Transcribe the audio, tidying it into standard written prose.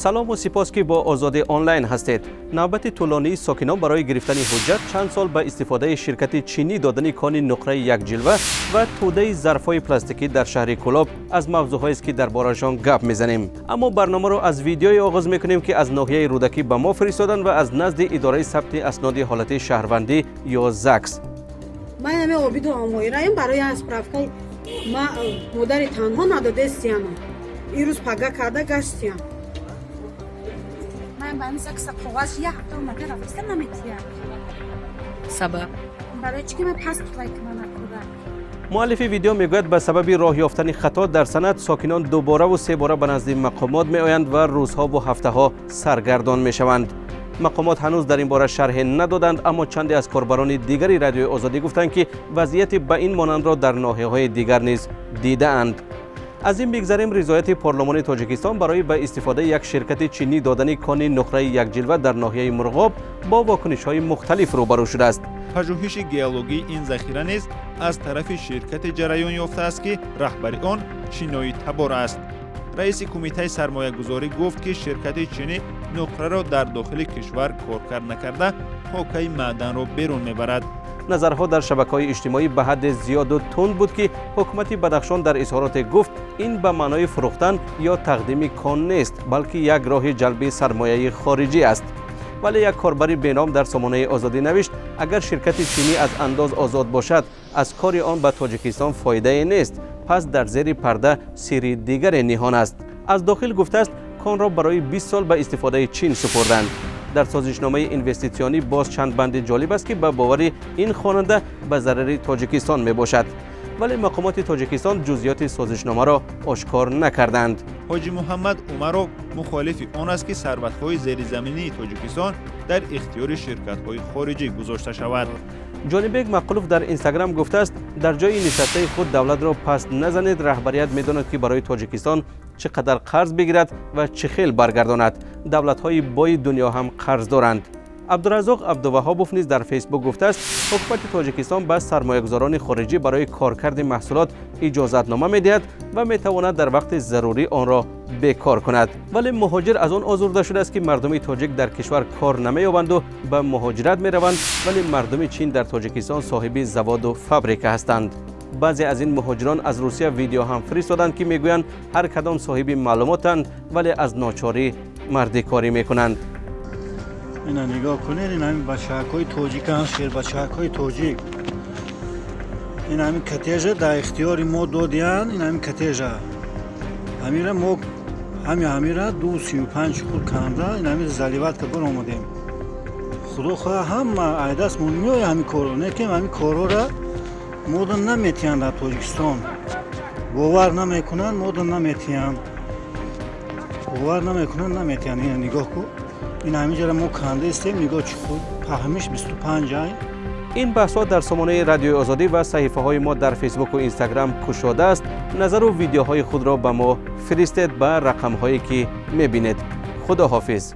سلام و سپاس که با آزادی آنلاین هستید. نوبت طولانی ساکنان برای گرفتن حجت چند سال به استفاده شرکت چینی دادن کان نقره یک جلوه و توده ظرف‌های پلاستیکی در شهر کلاب از موضوعهایی است که درباره‌شان گپ میزنیم. اما برنامه را از ویدیوی آغاز میکنیم که از ناحیه رودکی به ما فرستادن و از نزد اداره ثبت اسناد حالت شهروندی یا زکس. من همه عبید آمویرایم برای اسپرافکای ما مادر تنها ندادستیم. این روز پگاه کرده گشتیم. من با این زکس قواز یه هفته اومده رفتم نمیتیم. سبب؟ برای چی که من پس لایک من نکردم. مؤلف ویدیو میگوید به سبب راه یافتن خطا در سند ساکنان دوباره و سه باره به نزد مقامات میآیند و روزها و هفته‌ها سرگردان میشوند. مقامات هنوز در این باره شرح ندادند، اما چندی از کاربران دیگری رادیو آزادی گفتند که وضعیت به این مانند را در ناحیه‌های دیگر نیز دیده‌اند. از این بگذریم، رضایت پارلمان تاجیکستان برای به استفاده یک شرکت چینی دادن کان نقره یک جلوه در ناحیه مرغاب با واکنش‌های مختلف روبرو شده است. پژوهش گئولوژی این ذخیره نیز از طرف شرکت جریان یافته است که رهبر آن چینایی تبار است. رئیس کمیته سرمایه‌گذاری گفت که شرکت چینی نقره را در داخل کشور کارکرد نکرده پاکه معدن را بیرون میبرد. نظرها در شبکه‌های اجتماعی به حد زیاد و تند بود که حکومت بدخشان در اظهارات گفت این به معنای فروختن یا تقدیم کان نیست، بلکه یک راه جلب سرمایه خارجی است. ولی یک کاربری بینام در سامانه آزادی نوشت اگر شرکت چینی از انداز آزاد باشد از کار آن به تاجیکستان فایده نیست، پس در زیر پرده سری دیگر نهان است. از داخل گفته است کان را برای 20 سال به استفاده چین سپردند. در سازشنامه اینوستیسیونی باز چند بند جالب است که به باور این خواننده به ضرر تاجیکستان می باشد، ولی مقامات تاجیکستان جزئیات سازشنامه را آشکار نکردند. حاجی محمد عمرو مخالف آن است که ثروت‌های زیرزمینی تاجیکستان در اختیار شرکت‌های خارجی گذاشته شود. جانبک مقلوف در اینستاگرام گفته است در جای نشسته خود دولت را پس نزنید، رهبریت می‌داند که برای تاجیکستان چقدر قرض بگیرد و چه خیل برگرداند. دولت‌های بای دنیا هم قرض دارند. عبدالرزاق عبدالوهاب نیز در فیسبوک گفته است حکومت تاجیکستان به سرمایه‌گذاران خارجی برای کارکرد محصولات اجازتنامه می‌دهد و می‌تواند در وقت ضروری آن را بیکار کند، ولی مهاجر از آن آزرده شده است که مردم تاجیک در کشور کار نمی‌یابند و به مهاجرت می‌روند، ولی مردم چین در تاجیکستان صاحب زواد و فابریکه هستند. بعضی از این مهاجران از روسیه ویدیو هم فرستادند که میگویند هر کدام صاحب معلوماتند ولی از ناچاری مردی کاری میکنند. اینا نگاه کنید، این همین بچه‌های تاجیک هست، شیر بچه‌های تاجیک. این همین کتیجه در اختیار ما دادیان، این همین کتیجه. همیره ما همیره 235 خود کنده، این همین زلیوت که بر آمدیم. خدا خواه هم ایداست منمیای همین کارو، نه که همین کارو را مودن نمیتیان در تاجیکستان. باور نمیکنن، مودن نمیتیان. باور نمیکنن، نمیتیان. این نگاه کن. این همینجا ما کنده استیم، نگاه چی خود پهمیش 25 های. این بحث‌ها در سامانه رادیو آزادی و صحیفه‌های ما در فیسبوک و اینستاگرام کشاده است. نظر و ویدیوهای خود را به ما فرستید به رقم‌هایی که می‌بینید. خدا حافظ.